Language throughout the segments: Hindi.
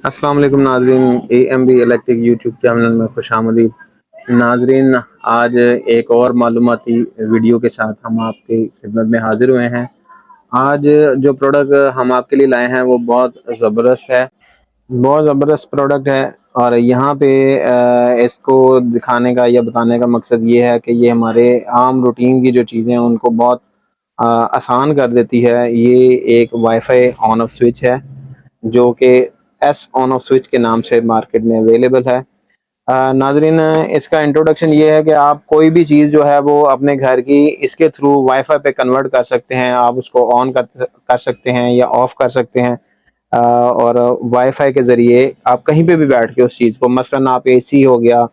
अस्सलाम वालेकुम नाजरीन, AMB इलेक्ट्रिक यूट्यूब चैनल में खुशामदीद। नाजरीन, आज एक और मालूमाती वीडियो के साथ हम आपकी खिदमत में हाजिर हुए हैं। आज जो प्रोडक्ट हम आपके लिए लाए हैं वो बहुत ज़बरदस्त है, बहुत ज़बरदस्त प्रोडक्ट है। और यहाँ पे इसको दिखाने का या बताने का मकसद ये है कि ये हमारे आम रूटीन की जो चीज़ें हैं उनको बहुत आसान कर देती है। ये एक वाईफाई ऑन ऑफ स्विच है जो कि एस ऑन ऑफ स्विच के नाम से मार्केट में अवेलेबल है। नाजरीन, इसका इंट्रोडक्शन ये है कि आप कोई भी चीज़ जो है वो अपने घर की इसके थ्रू वाईफाई पे कन्वर्ट कर सकते हैं। आप उसको ऑन कर सकते हैं या ऑफ कर सकते हैं। और वाईफाई के ज़रिए आप कहीं पे भी बैठ के उस चीज़ को, मसलन आप एसी हो गया,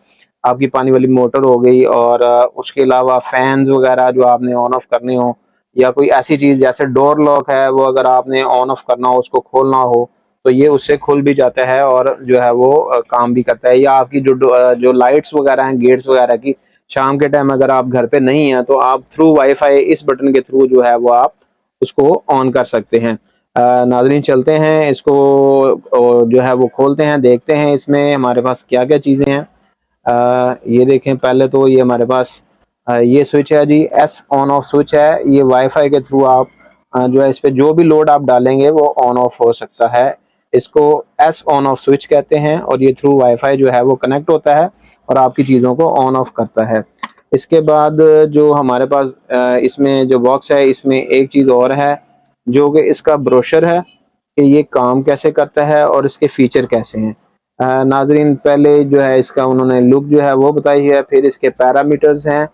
आपकी पानी वाली मोटर हो गई, और उसके अलावा फैंस वगैरह जो आपने ऑन ऑफ करने हो, या कोई ऐसी चीज़ जैसे डोर लॉक है वो अगर आपने ऑन ऑफ करना हो, उसको खोलना हो, तो ये उससे खुल भी जाता है और जो है वो काम भी करता है। या आपकी जो लाइट्स वगैरह हैं, गेट्स वगैरह की, शाम के टाइम अगर आप घर पे नहीं हैं तो आप थ्रू वाईफाई इस बटन के थ्रू जो है वो आप उसको ऑन कर सकते हैं। नाज़रीन, चलते हैं इसको जो है वो खोलते हैं, देखते हैं इसमें हमारे पास क्या-क्या चीज़ें हैं। ये देखें, पहले तो ये हमारे पास ये स्विच है जी, एस ऑन ऑफ स्विच है। ये वाईफाई के थ्रू आप जो है इस पे जो भी लोड आप डालेंगे वो ऑन ऑफ हो सकता है। इसको एस ऑन ऑफ स्विच कहते हैं और ये थ्रू वाईफाई जो है वो कनेक्ट होता है और आपकी चीज़ों को ऑन ऑफ करता है। इसके बाद जो हमारे पास इसमें जो बॉक्स है, इसमें एक चीज़ और है जो कि इसका ब्रोशर है कि ये काम कैसे करता है और इसके फीचर कैसे हैं। नाज़रीन, पहले जो है इसका उन्होंने लुक जो है वो बताई है, फिर इसके पैरामीटर्स हैं,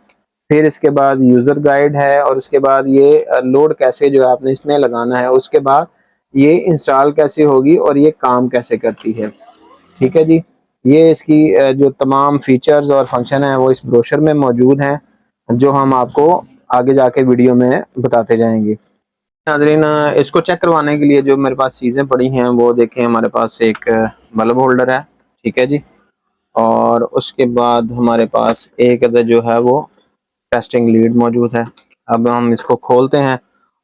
फिर इसके बाद यूज़र गाइड है, और उसके बाद ये लोड कैसे जो है आपने इसमें लगाना है, उसके बाद ये इंस्टॉल कैसे होगी और ये काम कैसे करती है। ठीक है जी, ये इसकी जो तमाम फीचर्स और फंक्शन है वो इस ब्रोशर में मौजूद हैं, जो हम आपको आगे जाके वीडियो में बताते जाएंगे। नाज़रीन, इसको चेक करवाने के लिए जो मेरे पास चीज़ें पड़ी हैं वो देखें, हमारे पास एक बल्ब होल्डर है, ठीक है जी, और उसके बाद हमारे पास एक अदर जो है वो टेस्टिंग लीड मौजूद है। अब हम इसको खोलते हैं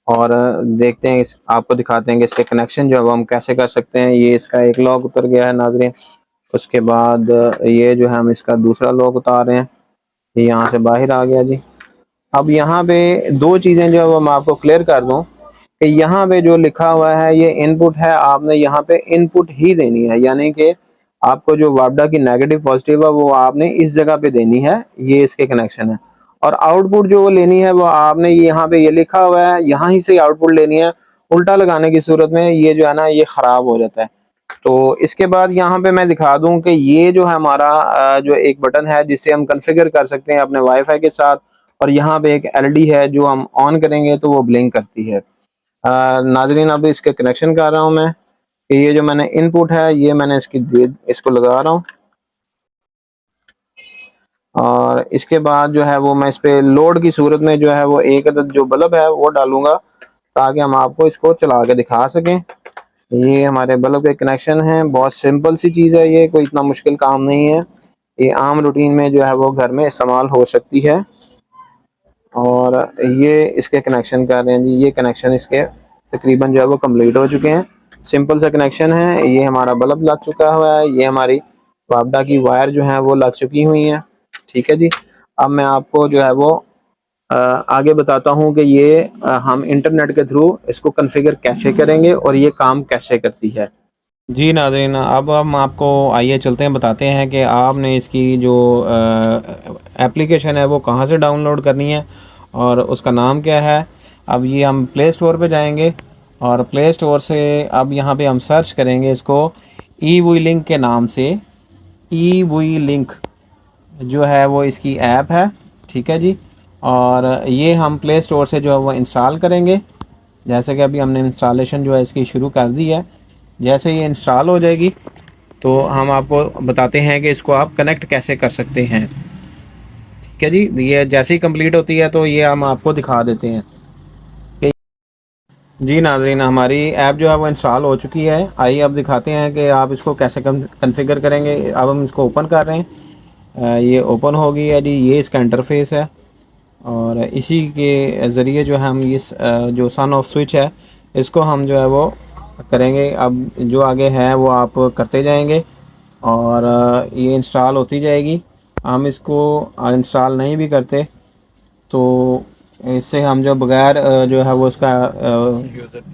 और देखते हैं, इस आपको दिखाते हैं कि इसके कनेक्शन जो है वो हम कैसे कर सकते हैं। ये इसका एक लॉक उतर गया है नाज़रीन। उसके बाद ये जो है हम इसका दूसरा लॉक उतार रहे हैं, ये यहाँ से बाहर आ गया जी। अब यहाँ पे दो चीज़ें जो है वो मैं आपको क्लियर कर दूँ कि यहाँ पे जो लिखा हुआ है ये इनपुट है, आपने यहाँ पे इनपुट ही देनी है, यानी कि आपको जो वापडा की नेगेटिव पॉजिटिव है वो आपने इस जगह पे देनी है। ये इसके कनेक्शन है। और आउटपुट जो लेनी है वो आपने यहाँ पे ये लिखा हुआ है, यहाँ ही से आउटपुट लेनी है। उल्टा लगाने की सूरत में ये जो है ना ये खराब हो जाता है। तो इसके बाद यहाँ पे मैं दिखा दूं कि ये जो है हमारा जो एक बटन है जिससे हम कॉन्फ़िगर कर सकते हैं अपने वाईफाई के साथ, और यहाँ पे एक एलईडी है जो हम ऑन करेंगे तो वो ब्लिंक करती है। नाजरीन, अब इसके कनेक्शन कर रहा हूँ मैं कि ये जो मैंने इनपुट है ये मैंने इसको लगा रहा हूँ, और इसके बाद जो है वो मैं इस पे लोड की सूरत में जो है वो एक अदद जो बल्ब है वो डालूंगा ताकि हम आपको इसको चला के दिखा सकें। ये हमारे बल्ब के कनेक्शन हैं, बहुत सिंपल सी चीज़ है, ये कोई इतना मुश्किल काम नहीं है। ये आम रूटीन में जो है वो घर में इस्तेमाल हो सकती है। और ये इसके कनेक्शन कर रहे हैं जी, ये कनेक्शन इसके तकरीबन जो है वो कंप्लीट हो चुके हैं। सिंपल सा कनेक्शन है। ये हमारा बल्ब लग चुका हुआ है, ये हमारी वापडा की वायर जो है वो लग चुकी हुई हैं। ठीक है जी, अब मैं आपको जो है वो आगे बताता हूँ कि ये हम इंटरनेट के थ्रू इसको कॉन्फ़िगर कैसे करेंगे और ये काम कैसे करती है। जी नाज़रीन, अब हम आपको आइए चलते हैं, बताते हैं कि आपने इसकी जो एप्लीकेशन है वो कहाँ से डाउनलोड करनी है और उसका नाम क्या है। अब ये हम प्ले स्टोर पे जाएंगे और प्ले स्टोर से अब यहाँ पे हम सर्च करेंगे इसको ई वी लिंक के नाम से। ई वी लिंक जो है वो इसकी ऐप है, ठीक है जी। और ये हम प्ले स्टोर से जो है वो इंस्टॉल करेंगे। जैसे कि अभी हमने इंस्टॉलेशन जो है इसकी शुरू कर दी है। जैसे ये इंस्टॉल हो जाएगी तो हम आपको बताते हैं कि इसको आप कनेक्ट कैसे कर सकते हैं। ठीक है जी, ये जैसे ही कंप्लीट होती है तो ये हम आपको दिखा देते हैं कि जी नाज़रीन, हमारी ऐप जो है वो इंस्टॉल हो चुकी है। आइए अब दिखाते हैं कि आप इसको कैसे कॉन्फ़िगर करेंगे। अब हम इसको ओपन कर रहे हैं। ये ओपन हो गई है जी, ये इसका इंटरफेस है। और इसी के ज़रिए जो हम इस जो सन ऑफ स्विच है इसको हम जो है वो करेंगे। अब जो आगे है वो आप करते जाएंगे और ये इंस्टॉल होती जाएगी। हम इसको इंस्टॉल नहीं भी करते तो इससे हम जो बगैर जो है वो उसका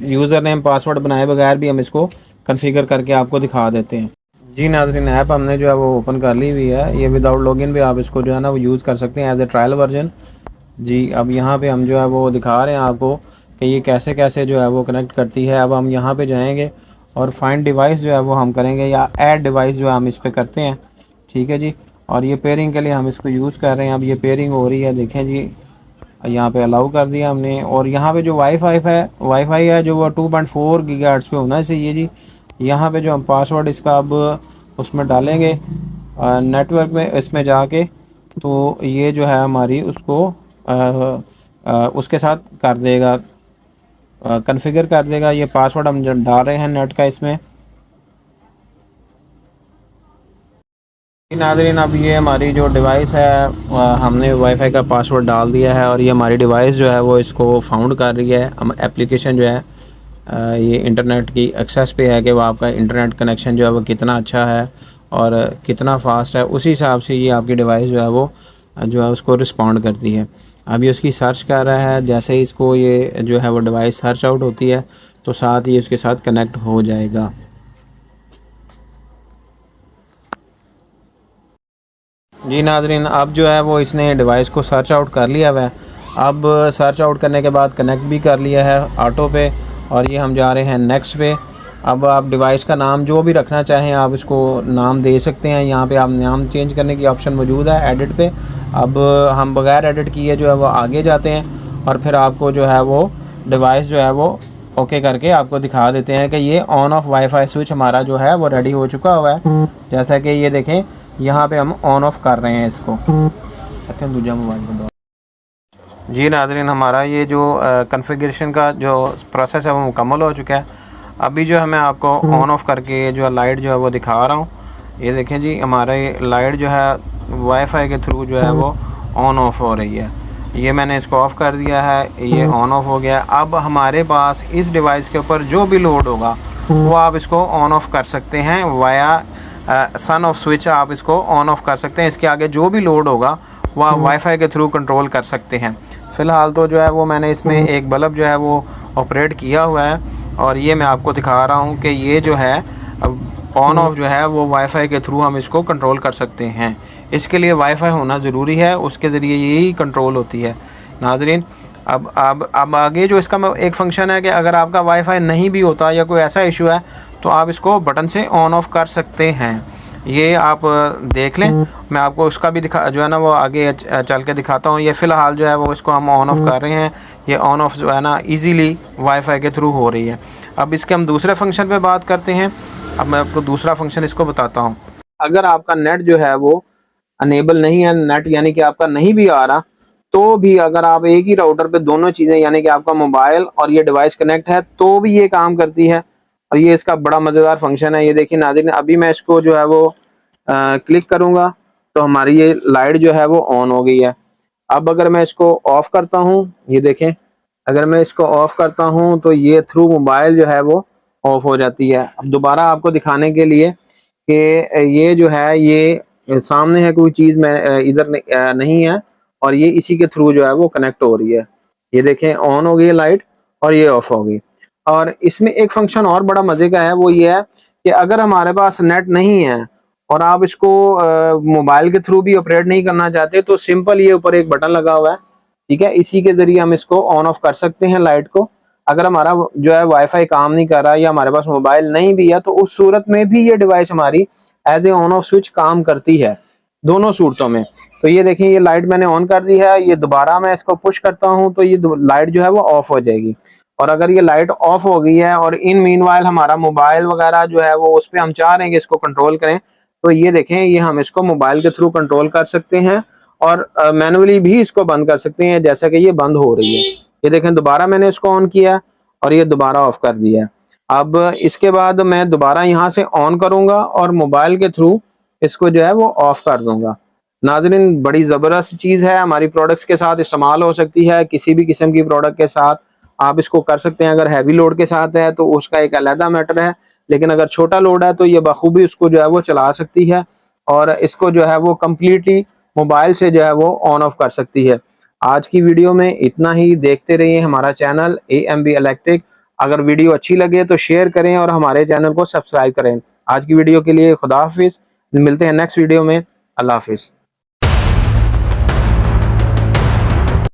यूज़र नेम पासवर्ड बनाए बगैर भी हम इसको कॉन्फ़िगर करके आपको दिखा देते हैं। जी नाज़रीन, ऐप हमने जो है वो ओपन कर ली हुई है। ये विदाउट लॉगिन भी आप इसको जो है ना वो यूज़ कर सकते हैं एज ए ट्रायल वर्जन। जी, अब यहाँ पे हम जो है वो दिखा रहे हैं आपको कि ये कैसे कैसे जो है वो कनेक्ट करती है। अब हम यहाँ पे जाएंगे और फाइंड डिवाइस जो है वो हम करेंगे या ऐड डिवाइस जो है हम इस पर करते हैं। ठीक है जी, और ये पेयरिंग के लिए हम इसको यूज़ कर रहे हैं। अब ये पेयरिंग हो रही है, देखें जी, यहाँ पे अलाउ कर दिया हमने। और यहाँ पे जो वाईफाई है जो वो 2.4 गीगाहर्ट्ज़ पे होना चाहिए जी। यहाँ पे जो हम पासवर्ड इसका अब उसमें डालेंगे नेटवर्क में इसमें जाके, तो ये जो है हमारी उसको उसके साथ कर देगा, कॉन्फ़िगर कर देगा। ये पासवर्ड हम जो डाल रहे हैं नेट का इसमें। नाज़रीन, अब ये हमारी जो डिवाइस है हमने वाईफाई का पासवर्ड डाल दिया है और ये हमारी डिवाइस जो है वो इसको फाउंड कर रही है। हम एप्लीकेशन जो है ये इंटरनेट की एक्सेस पे है कि वो आपका इंटरनेट कनेक्शन जो है वो कितना अच्छा है और कितना फास्ट है, उसी हिसाब से ये आपकी डिवाइस जो है वो जो है उसको रिस्पॉन्ड करती है। अभी उसकी सर्च कर रहा है, जैसे ही इसको ये जो है वो डिवाइस सर्च आउट होती है तो साथ ही उसके साथ कनेक्ट हो जाएगा। जी नाज़रीन, अब जो है वो इसने डिवाइस को सर्च आउट कर लिया हुआ है। अब सर्च आउट करने के बाद कनेक्ट भी कर लिया है ऑटो पे और ये हम जा रहे हैं नेक्स्ट पे। अब आप डिवाइस का नाम जो भी रखना चाहें आप इसको नाम दे सकते हैं। यहाँ पे आप नाम चेंज करने की ऑप्शन मौजूद है एडिट पे। अब हम बगैर एडिट किए जो है वो आगे जाते हैं और फिर आपको जो है वो डिवाइस जो है वो ओके करके आपको दिखा देते हैं कि ये ऑन ऑफ वाईफाई स्विच हमारा जो है वो रेडी हो चुका हुआ है। जैसा कि ये देखें, यहाँ पे हम ऑन ऑफ कर रहे हैं इसको। अच्छा, दूसरा मोबाइल को दो। जी नाज़रीन, हमारा ये जो कॉन्फ़िगरेशन का जो प्रोसेस है वो मुकम्मल हो चुका है। अभी जो है मैं आपको ऑन ऑफ करके जो लाइट जो है वो दिखा रहा हूँ। ये देखें जी, हमारा ये लाइट जो है वाईफाई के थ्रू जो है वो ऑन ऑफ हो रही है। ये मैंने इसको ऑफ़ कर दिया है, ये ऑन ऑफ हो गया। अब हमारे पास इस डिवाइस के ऊपर जो भी लोड होगा वो आप इसको ऑन ऑफ कर सकते हैं वाया सन ऑफ स्विच। आप इसको ऑन ऑफ कर सकते हैं। इसके आगे जो भी लोड होगा वह आप वाईफाई के थ्रू कंट्रोल कर सकते हैं। फ़िलहाल तो जो है वो मैंने इसमें एक बल्ब जो है वो ऑपरेट किया हुआ है और ये मैं आपको दिखा रहा हूँ कि ये जो है ऑन ऑफ जो है वो वाईफाई के थ्रू हम इसको कंट्रोल कर सकते हैं। इसके लिए वाईफाई होना ज़रूरी है, उसके ज़रिए यही कंट्रोल होती है। नाज़रीन, अब आगे जो इसका एक फ़ंक्शन है कि अगर आपका वाईफाई नहीं भी होता या कोई ऐसा इशू है तो आप इसको बटन से ऑन ऑफ कर सकते हैं। ये आप देख लें, मैं आपको उसका भी दिखा जो है ना वो आगे चल के दिखाता हूँ। ये फ़िलहाल जो है वो इसको हम ऑन ऑफ कर रहे हैं। ये ऑन ऑफ जो है ना ईज़िली वाईफाई के थ्रू हो रही है। अब इसके हम दूसरे फंक्शन पे बात करते हैं। अब मैं आपको दूसरा फंक्शन इसको बताता हूँ। अगर आपका नेट जो है वो अनेबल नहीं है, नेट यानी कि आपका नहीं भी आ रहा, तो भी अगर आप एक ही राउटर पे दोनों चीज़ें यानी कि आपका मोबाइल और ये डिवाइस कनेक्ट है तो भी ये काम करती है। और ये इसका बड़ा मज़ेदार फंक्शन है। ये देखिए नाज़रीन, अभी मैं इसको जो है वो क्लिक करूँगा तो हमारी ये लाइट जो है वो ऑन हो गई है। अब अगर मैं इसको ऑफ़ करता हूँ, ये देखें, अगर मैं इसको ऑफ़ करता हूँ तो ये थ्रू मोबाइल जो है वो ऑफ़ हो जाती है। अब दोबारा आपको दिखाने के लिए कि ये जो है ये सामने है कोई चीज़, मैं इधर नहीं है और ये इसी के थ्रू जो है वो कनेक्ट हो रही है। ये देखें, ऑन हो गई है लाइट और ये ऑफ हो गई। और इसमें एक फंक्शन और बड़ा मज़े का है, वो ये है कि अगर हमारे पास नेट नहीं है और आप इसको मोबाइल के थ्रू भी ऑपरेट नहीं करना चाहते तो सिंपल ये ऊपर एक बटन लगा हुआ है, ठीक है, इसी के ज़रिए हम इसको ऑन ऑफ कर सकते हैं लाइट को। अगर हमारा जो है वाईफाई काम नहीं कर रहा या हमारे पास मोबाइल नहीं भी है तो उस सूरत में भी ये डिवाइस हमारी as a on off switch काम करती है, दोनों सूरतों में। तो ये देखिए, ये लाइट मैंने ऑन कर दी है, ये दोबारा मैं इसको पुश करता हूँ तो ये लाइट जो है वो ऑफ हो जाएगी। और अगर ये लाइट ऑफ हो गई है और इन मीनवाइल हमारा मोबाइल वगैरह जो है वो उस पर हम चाह रहे हैं कि इसको कंट्रोल करें, तो ये देखें, ये हम इसको मोबाइल के थ्रू कंट्रोल कर सकते हैं और मैनुअली भी इसको बंद कर सकते हैं, जैसा कि ये बंद हो रही है। ये देखें, दोबारा मैंने इसको ऑन किया और ये दोबारा ऑफ कर दिया। अब इसके बाद मैं दोबारा यहाँ से ऑन करूँगा और मोबाइल के थ्रू इसको जो है वो ऑफ कर दूंगा। नाज़रीन, बड़ी ज़बरदस्त चीज़ है, हमारी प्रोडक्ट्स के साथ इस्तेमाल हो सकती है, किसी भी किस्म की प्रोडक्ट के साथ आप इसको कर सकते हैं। अगर हैवी लोड के साथ है तो उसका एक अलहदा मैटर है, लेकिन अगर छोटा लोड है तो ये बखूबी उसको जो है वो चला सकती है और इसको जो है वो कम्प्लीटली मोबाइल से जो है वो ऑन ऑफ कर सकती है। आज की वीडियो में इतना ही। देखते रहिए हमारा चैनल AMB इलेक्ट्रिक। अगर वीडियो अच्छी लगे तो शेयर करें और हमारे चैनल को सब्सक्राइब करें। आज की वीडियो के लिए खुदा हाफिज। मिलते हैं नेक्स्ट वीडियो में। अल्लाह हाफिज।